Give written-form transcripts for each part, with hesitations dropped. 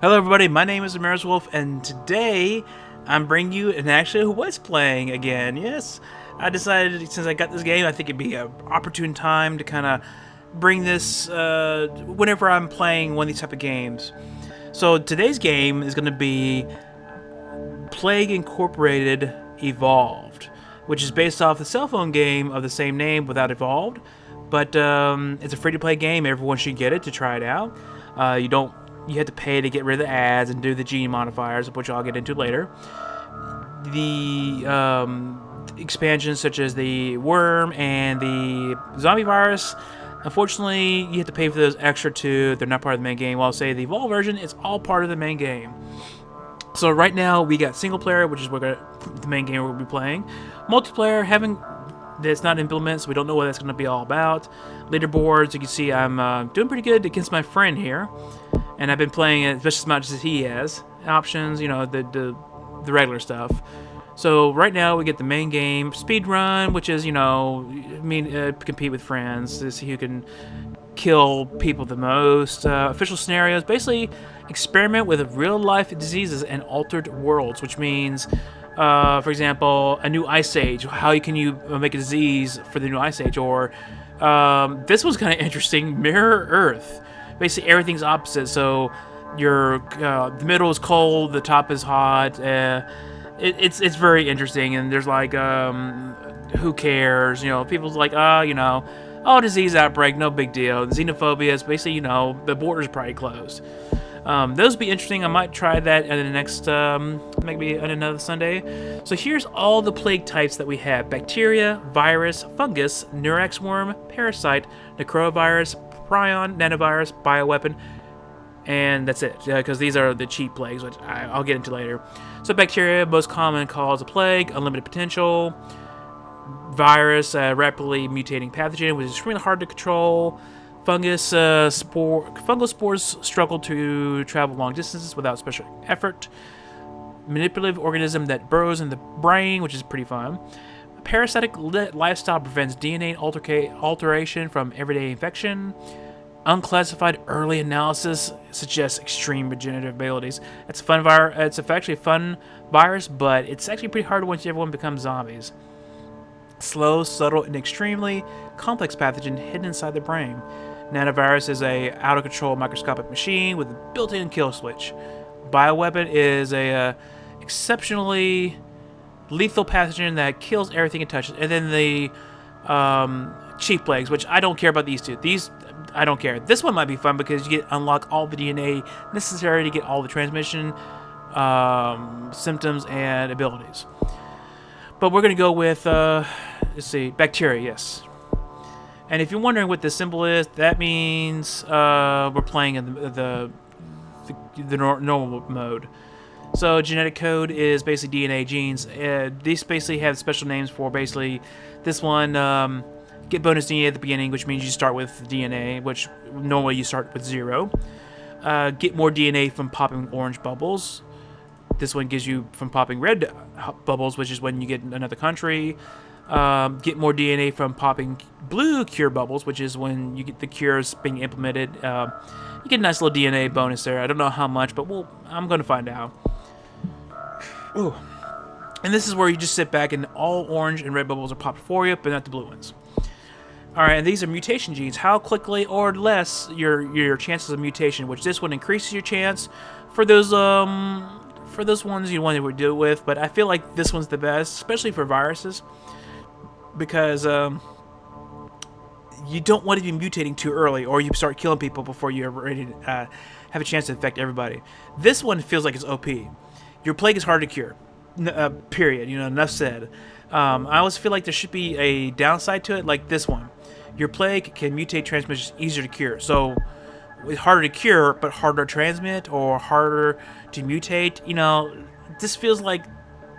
Hello everybody, my name is Ramirez Wolf, and today I'm bringing you an actually who was playing again. Yes, I decided since I got this game, I think it'd be an opportune time to kind of bring this whenever I'm playing one of these type of games. So today's game is going to be Plague Incorporated Evolved, which is based off the cell phone game of the same name without Evolved. But it's a free-to-play game. Everyone should get it to try it out. You have to pay to get rid of the ads and do the gene modifiers, which I'll get into later. The expansions such as the worm and the zombie virus, unfortunately, you have to pay for those extra too. They're not part of the main game. While I'll say the Evolve version is all part of the main game. So right now we got single player, which is the main game we'll be playing. Multiplayer, that's not implemented, so we don't know what that's going to be all about. Leaderboards, you can see I'm doing pretty good against my friend here. And I've been playing it just as much as he has. Options, the regular stuff. So right now we get the main game, speed run, which is, compete with friends to see who can kill people the most. Official scenarios, basically experiment with real-life diseases and altered worlds, which means, for example, a new ice age. How can you make a disease for the new ice age? Or this was kind of interesting, Mirror Earth. Basically, everything's opposite. So, the middle is cold, the top is hot. It's very interesting, and there's like, who cares? People's like, disease outbreak, no big deal. Xenophobia is basically, the border's probably closed. Those would be interesting. I might try that in the next, maybe on another Sunday. So here's all the plague types that we have: bacteria, virus, fungus, Neurax worm, parasite, necrovirus, prion, nanovirus, bioweapon, and that's it, because these are the cheap plagues, which I'll get into later. So bacteria, most common cause of plague, unlimited potential. Virus, rapidly mutating pathogen, which is extremely hard to control. Fungus, fungal spores struggle to travel long distances without special effort. Manipulative organism that burrows in the brain, which is pretty fun. Parasitic lifestyle prevents DNA alteration from everyday infection. Unclassified early analysis suggests extreme regenerative abilities. It's a fun virus. It's actually a fun virus, but it's actually pretty hard once everyone becomes zombies. Slow, subtle, and extremely complex pathogen hidden inside the brain. Nanovirus is a out-of-control microscopic machine with a built-in kill switch. Bioweapon is a exceptionally lethal pathogen that kills everything it touches. And then the cheap plagues, which I don't care about these two. These, I don't care. This one might be fun because you unlock all the DNA necessary to get all the transmission, symptoms, and abilities. But we're going to go with, let's see, bacteria, yes. And if you're wondering what this symbol is, that means we're playing in the normal mode. So genetic code is basically DNA genes. These basically have special names for basically this one. Get bonus DNA at the beginning, which means you start with DNA, which normally you start with 0. Get more DNA from popping orange bubbles. This one gives you from popping red bubbles, which is when you get another country. Get more DNA from popping blue cure bubbles, which is when you get the cures being implemented. You get a nice little DNA bonus there. I don't know how much, but I'm going to find out. Ooh. And this is where you just sit back and all orange and red bubbles are popped for you, but not the blue ones. Alright, and these are mutation genes. How quickly or less your chances of mutation, which this one increases your chance for those ones you want to deal with, but I feel like this one's the best, especially for viruses, because you don't want to be mutating too early, or you start killing people before you're ready to have a chance to infect everybody. This one feels like it's OP. Your plague is hard to cure. Period. Enough said. I always feel like there should be a downside to it, like this one. Your plague can mutate transmission easier to cure. So it's harder to cure, but harder to transmit or harder to mutate. This feels like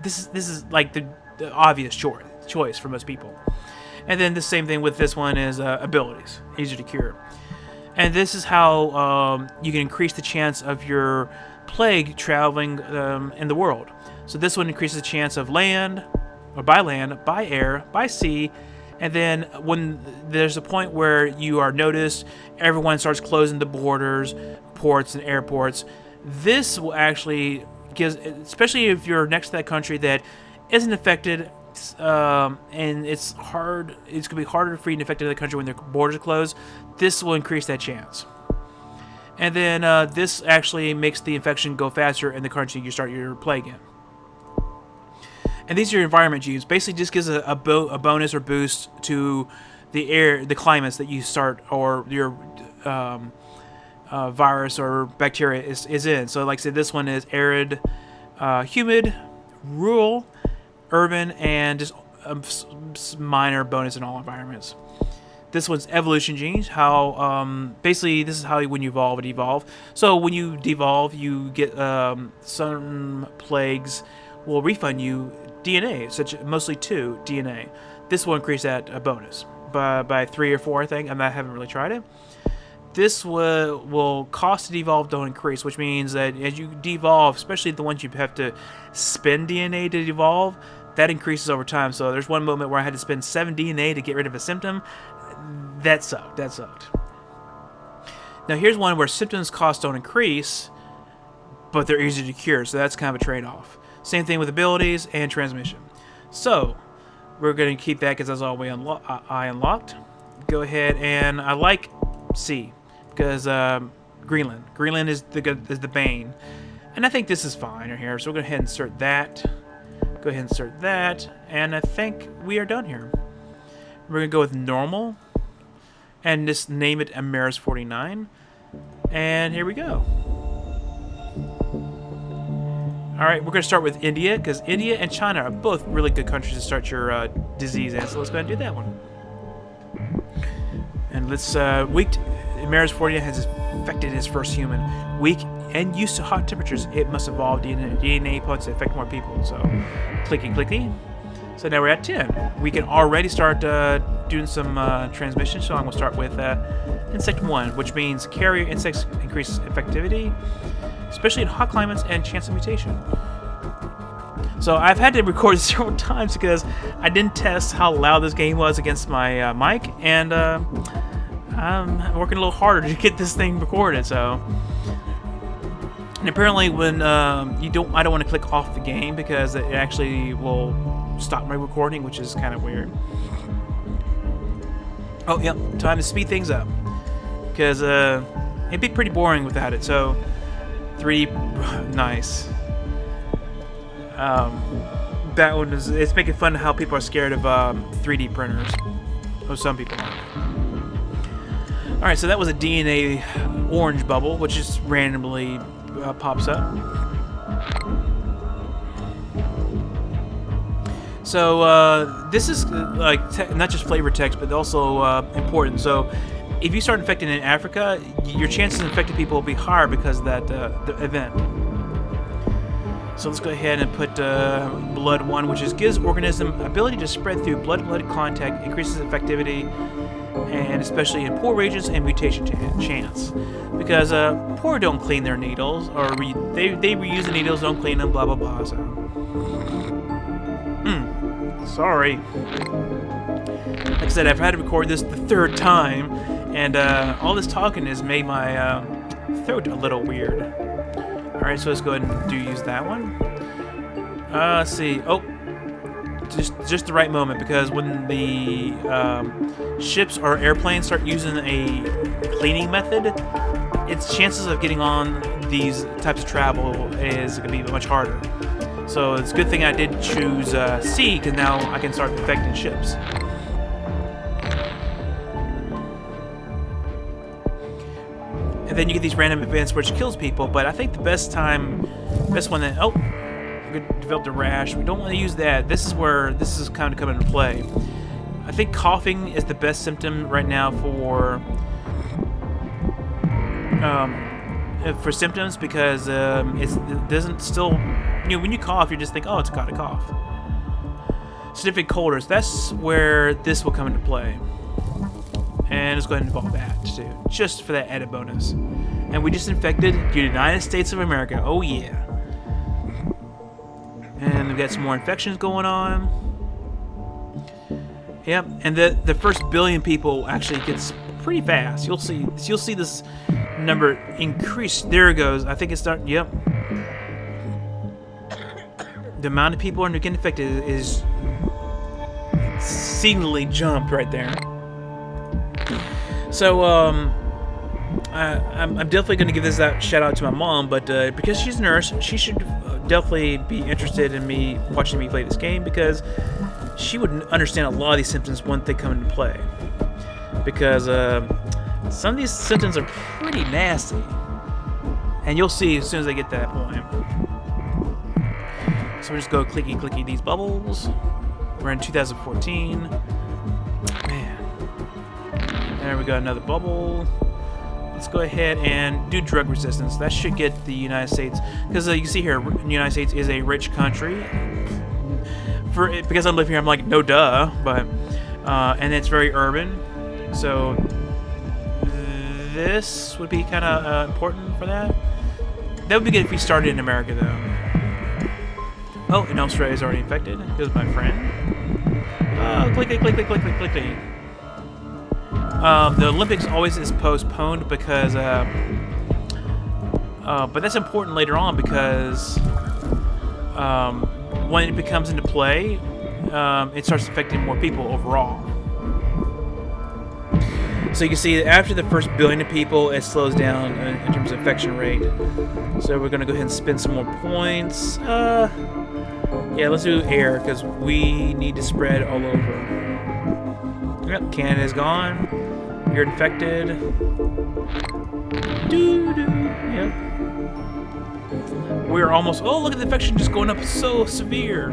this is like the obvious choice for most people. And then the same thing with this one is abilities, easier to cure. And this is how you can increase the chance of your plague traveling in the world. So this one increases the chance of land, by air, by sea, And then when there's a point where you are noticed, everyone starts closing the borders, ports and airports. This will actually gives, especially if you're next to that country that isn't affected, and it's hard. It's gonna be harder for you to infect another country when their borders are closed. This will increase that chance. And then this actually makes the infection go faster in the country you start your plague in. And these are your environment genes. Basically, just gives a bonus or boost to the climates that you start, or your virus or bacteria is in. So, like I said, this one is arid, humid, rural, urban, and just a minor bonus in all environments. This one's evolution genes. How basically this is how when you evolve, it evolve. So when you devolve, you get some plagues will refund you DNA, such mostly 2 DNA. This will increase that bonus by 3 or 4, I think. I haven't really tried it. This will cost to devolve don't increase, which means that as you devolve, especially the ones you have to spend DNA to devolve, that increases over time. So there's one moment where I had to spend 7 DNA to get rid of a symptom. That sucked. Now here's one where symptoms cost don't increase, but they're easy to cure. So that's kind of a trade-off. Same thing with abilities and transmission. So we're going to keep that because that's all I unlocked. Go ahead, and I like C because Greenland. Greenland is the bane, and I think this is fine right here. So we're going to go ahead and insert that. Go ahead and insert that, and I think we are done here. We're going to go with normal, and just name it Amaris 49, and here we go. Alright, we're going to start with India, because India and China are both really good countries to start your disease in, so let's go ahead and do that one. And let's, Amaris 49 has infected his first human. Weak and used to hot temperatures, it must evolve DNA points to affect more people, so clicky. So now we're at 10. We can already start doing some transmission. So I'm going to start with Insect 1, which means carrier insects increase infectivity, especially in hot climates, and chance of mutation. So I've had to record it several times because I didn't test how loud this game was against my mic, and I'm working a little harder to get this thing recorded. So, and apparently when I don't want to click off the game because it actually will stop my recording, which is kind of weird. Oh, yep, time to speed things up because it'd be pretty boring without it. So 3D, nice. That one is, it's making fun of how people are scared of 3D printers. Oh, some people are. Alright, so that was a DNA orange bubble, which just randomly pops up. So this is like not just flavor text, but also important. So if you start infecting in Africa, your chances of infecting people will be higher because of that the event. So let's go ahead and put blood 1, which is gives organism ability to spread through blood-blood contact, increases effectivity, and especially in poor regions and mutation chance. Because poor don't clean their needles, or they reuse the needles, don't clean them, blah blah blah. So. Sorry. Like I said, I've had to record this the 3rd time, and all this talking has made my throat a little weird. Alright, so let's go ahead and use that one. Let's see. Oh, just the right moment, because when the ships or airplanes start using a cleaning method, its chances of getting on these types of travel is going to be much harder. So it's a good thing I did choose C, because now I can start infecting ships. And then you get these random events which kills people, but I think the best one that, oh, we developed a rash. We don't want to use that. This is where this is kind of coming into play. I think coughing is the best symptom right now for symptoms, because it doesn't still, when you cough, you just think, oh, it's got a cough. Significant coldness, that's where this will come into play. And let's go ahead and involve that too, just for that added bonus. And we just infected the United States of America. Oh yeah. And we've got some more infections going on. Yep, and the first billion people actually gets pretty fast. You'll see this number increase. There it goes. I think it's starting. Yep. The amount of people getting infected is exceedingly jumped right there. So I'm definitely going to give this shout out to my mom, but because she's a nurse, she should definitely be interested in me watching me play this game, because she would understand a lot of these symptoms when they come into play. Because some of these symptoms are pretty nasty, and you'll see as soon as I get to that point. So we just go clicky these bubbles. We're in 2014. Man. There we go, another bubble. Let's go ahead and do drug resistance. That should get the United States, because you can see here, the United States is a rich country. Because I'm living here, I'm like, no duh, but and it's very urban, so this would be kind of important for that. That would be good if we started in America, though. Oh, and Australia is already infected because my friend. Clicky. The Olympics always is postponed because, but that's important later on, because when it becomes into play, it starts affecting more people overall. So you can see that after the first billion of people, it slows down in terms of infection rate. So we're going to go ahead and spend some more points. Yeah, let's do air, because we need to spread all over. Yep, Canada's gone. You're infected. Yep. We're almost... Oh, look at the infection just going up so severe.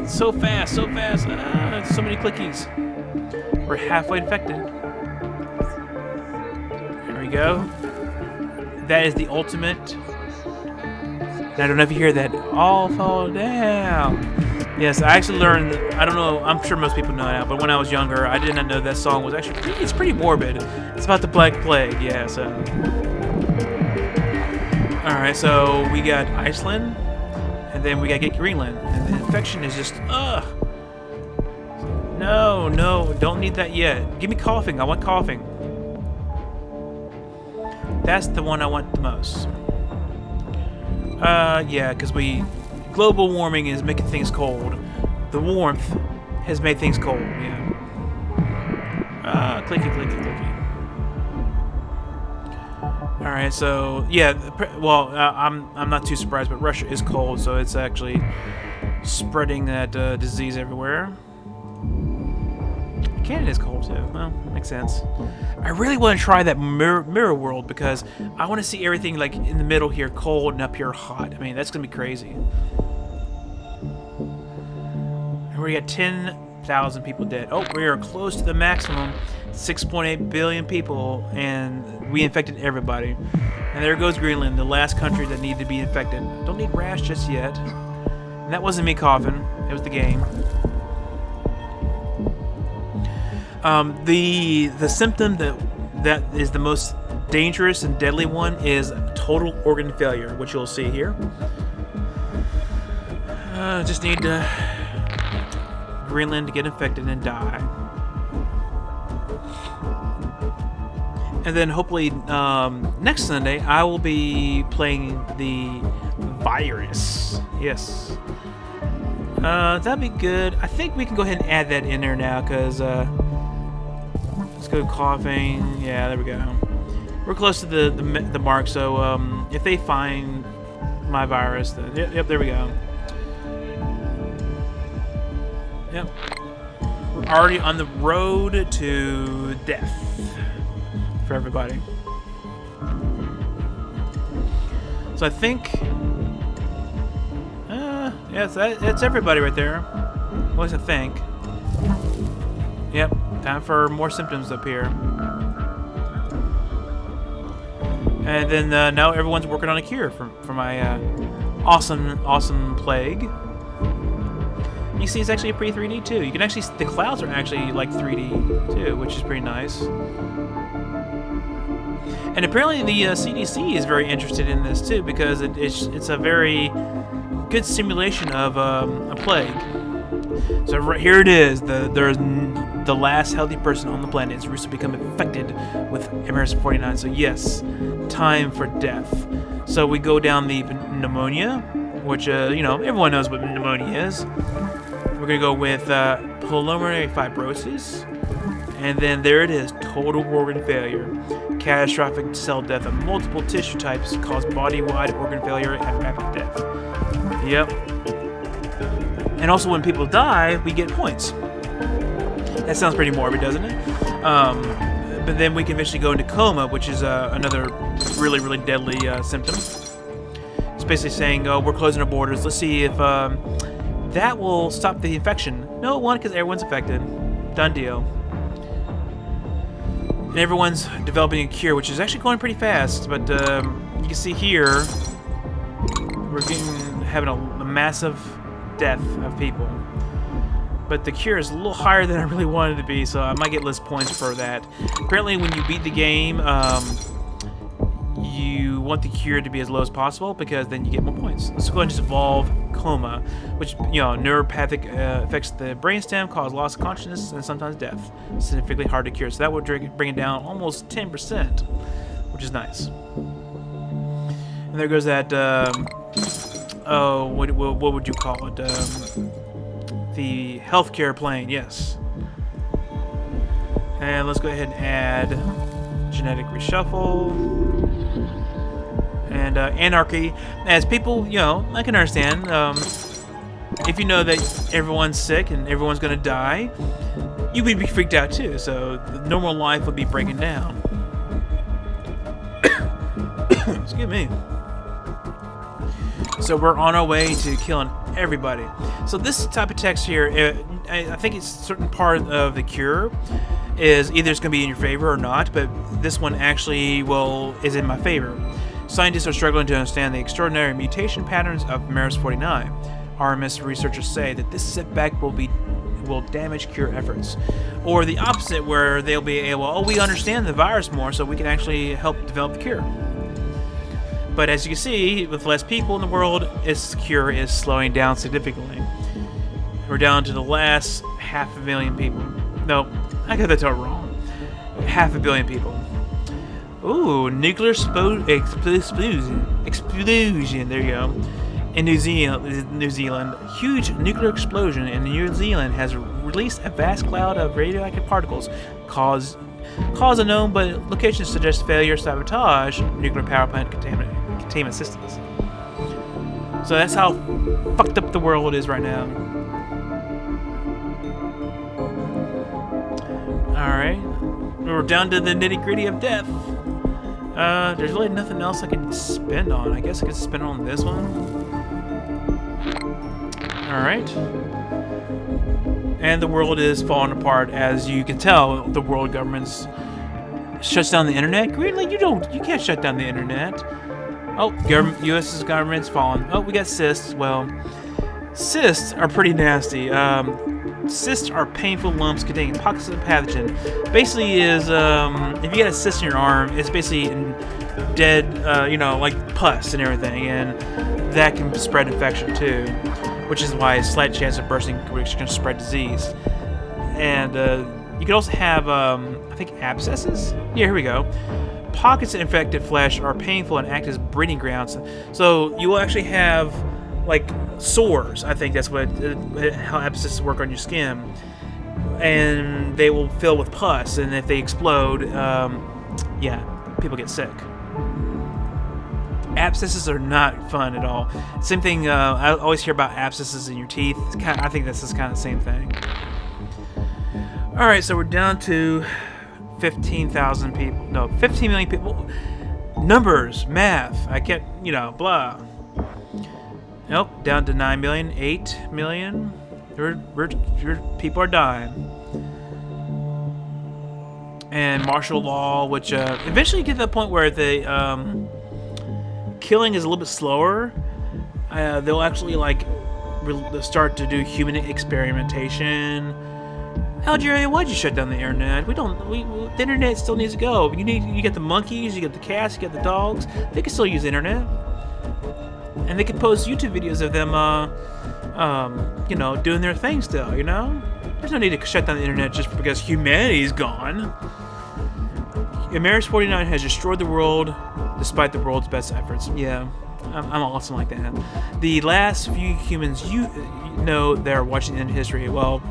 So fast. So many clickies. We're halfway infected. There we go. That is the ultimate. And I don't know if you hear that. All fall down. Yes, I actually learned... I don't know. I'm sure most people know now, but when I was younger, I did not know that song was actually... It's pretty morbid. It's about the Black Plague. Yeah, so... Alright, so we got Iceland, and then we gotta get Greenland, and the infection is just, No, don't need that yet. Give me coughing, I want coughing. That's the one I want the most. Yeah, because global warming is making things cold. The warmth has made things cold, yeah. Clicky. Alright, so, yeah, well, I'm not too surprised, but Russia is cold, so it's actually spreading that disease everywhere. Canada's cold, too. Well, makes sense. I really want to try that mirror world, because I want to see everything, like, in the middle here cold and up here hot. I mean, that's going to be crazy. And we got 10,000 people dead. Oh, we are close to the maximum. 6.8 billion people, and we infected everybody. And there goes Greenland, the last country that needed to be infected. Don't need rash just yet. And that wasn't me coughing. It was the game. The symptom that is the most dangerous and deadly one is total organ failure, which you'll see here. Just need Greenland to get infected and die. And then hopefully next Sunday I will be playing the virus. Yes. That'd be good. I think we can go ahead and add that in there now, because let's go coughing. Yeah, there we go. We're close to the mark, so if they find my virus, then yep, there we go. Yep. We're already on the road to death for everybody. So I think, yes, that's everybody right there. At least I think. Yep, time for more symptoms up here. And then now everyone's working on a cure for my awesome plague. You see, it's actually a pretty 3D too. You can actually, the clouds are actually like 3D too, which is pretty nice. And apparently the CDC is very interested in this too, because it's a very good simulation of a plague. So right here it is. There's the last healthy person on the planet is recently become infected with MS-49. So yes, time for death. So we go down the pneumonia, which everyone knows what pneumonia is. We're gonna go with pulmonary fibrosis, and then there it is: total organ failure, catastrophic cell death of multiple tissue types cause body-wide organ failure and rapid death. Yep. And also, when people die, we get points. That sounds pretty morbid, doesn't it? But then we can eventually go into coma, which is another really, really deadly symptom. It's basically saying, oh, we're closing our borders. Let's see if that will stop the infection. No, it won't, because everyone's affected. Done deal. And everyone's developing a cure, which is actually going pretty fast. But you can see here, we're having a massive death of people. But the cure is a little higher than I really wanted it to be, so I might get less points for that. Apparently, when you beat the game, you want the cure to be as low as possible, because then you get more points. Let's go ahead and just evolve coma, which, neuropathic affects the brainstem, cause loss of consciousness, and sometimes death. Significantly hard to cure, so that would bring it down almost 10%, which is nice. And there goes that, what would you call it? The healthcare plane, yes. And let's go ahead and add genetic reshuffle and anarchy. As people, I can understand. If you know that everyone's sick and everyone's gonna die, you would be freaked out too. So the normal life would be breaking down. Excuse me. So we're on our way to killing everybody. So this type of text here, I think it's a certain part of the cure is either it's going to be in your favor or not, but this one actually is in my favor. Scientists are struggling to understand the extraordinary mutation patterns of MERS-49. RMS researchers say that this setback will damage cure efforts. Or the opposite, where they'll be able, we understand the virus more, so we can actually help develop the cure. But as you can see, with less people in the world, its cure is slowing down significantly. We're down to the last 500,000 people. No, I got that wrong. 500 million people. Ooh, nuclear explosion. There you go. In New Zealand, huge nuclear explosion in New Zealand has released a vast cloud of radioactive particles. Cause unknown, but locations suggest failure, sabotage, nuclear power plant containment systems. So that's how fucked up the world is right now. Alright. We're down to the nitty-gritty of death. There's really nothing else I can spend on. I guess I could spend on this one. Alright. And the world is falling apart. As you can tell, the world governments shuts down the internet. Really? You can't shut down the internet. Oh, U.S.'s government's fallen. Oh, we got cysts. Well, cysts are pretty nasty. Cysts are painful lumps containing pockets of pathogen. Basically is, if you got a cyst in your arm, it's basically dead, like pus and everything, and that can spread infection too, which is why a slight chance of bursting which can spread disease. And you can also have, I think, abscesses? Yeah, here we go. Pockets of infected flesh are painful and act as breeding grounds. So you will actually have, like, sores. I think that's how abscesses work on your skin. And they will fill with pus, and if they explode, people get sick. Abscesses are not fun at all. Same thing, I always hear about abscesses in your teeth. I think this is kind of the same thing. Alright, so we're down to 15,000 people. No, 15 million people. Numbers, math. I can't, blah. Nope, down to 9 million, 8 million. People are dying. And martial law, which eventually get to the point where the killing is a little bit slower. They'll actually start to do human experimentation. Algeria, why'd you shut down the internet? The internet still needs to go. You get the monkeys, you get the cats, you get the dogs. They can still use the internet. And they can post YouTube videos of them, doing their thing still, There's no need to shut down the internet just because humanity's gone. Amaris 49 has destroyed the world despite the world's best efforts. Yeah, I'm awesome like that. The last few humans you know that are watching the end of history, well,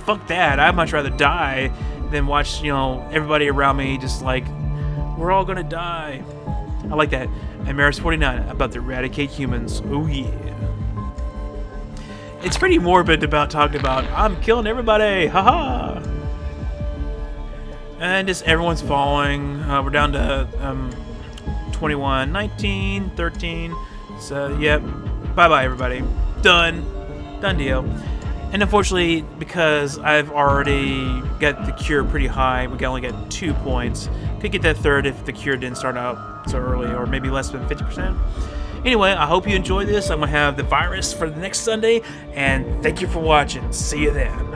fuck that. I'd much rather die than watch, everybody around me just like, we're all gonna die. I like that. Amaris 49 about to eradicate humans. Oh yeah. It's pretty morbid about talking about, I'm killing everybody. Haha. And just everyone's falling. We're down to 21, 19, 13. So, yep. Bye-bye, everybody. Done. Done deal. And unfortunately, because I've already got the cure pretty high, we can only get 2 points. Could get that third if the cure didn't start out so early, or maybe less than 50%. Anyway, I hope you enjoyed this. I'm going to have the virus for the next Sunday. And thank you for watching. See you then.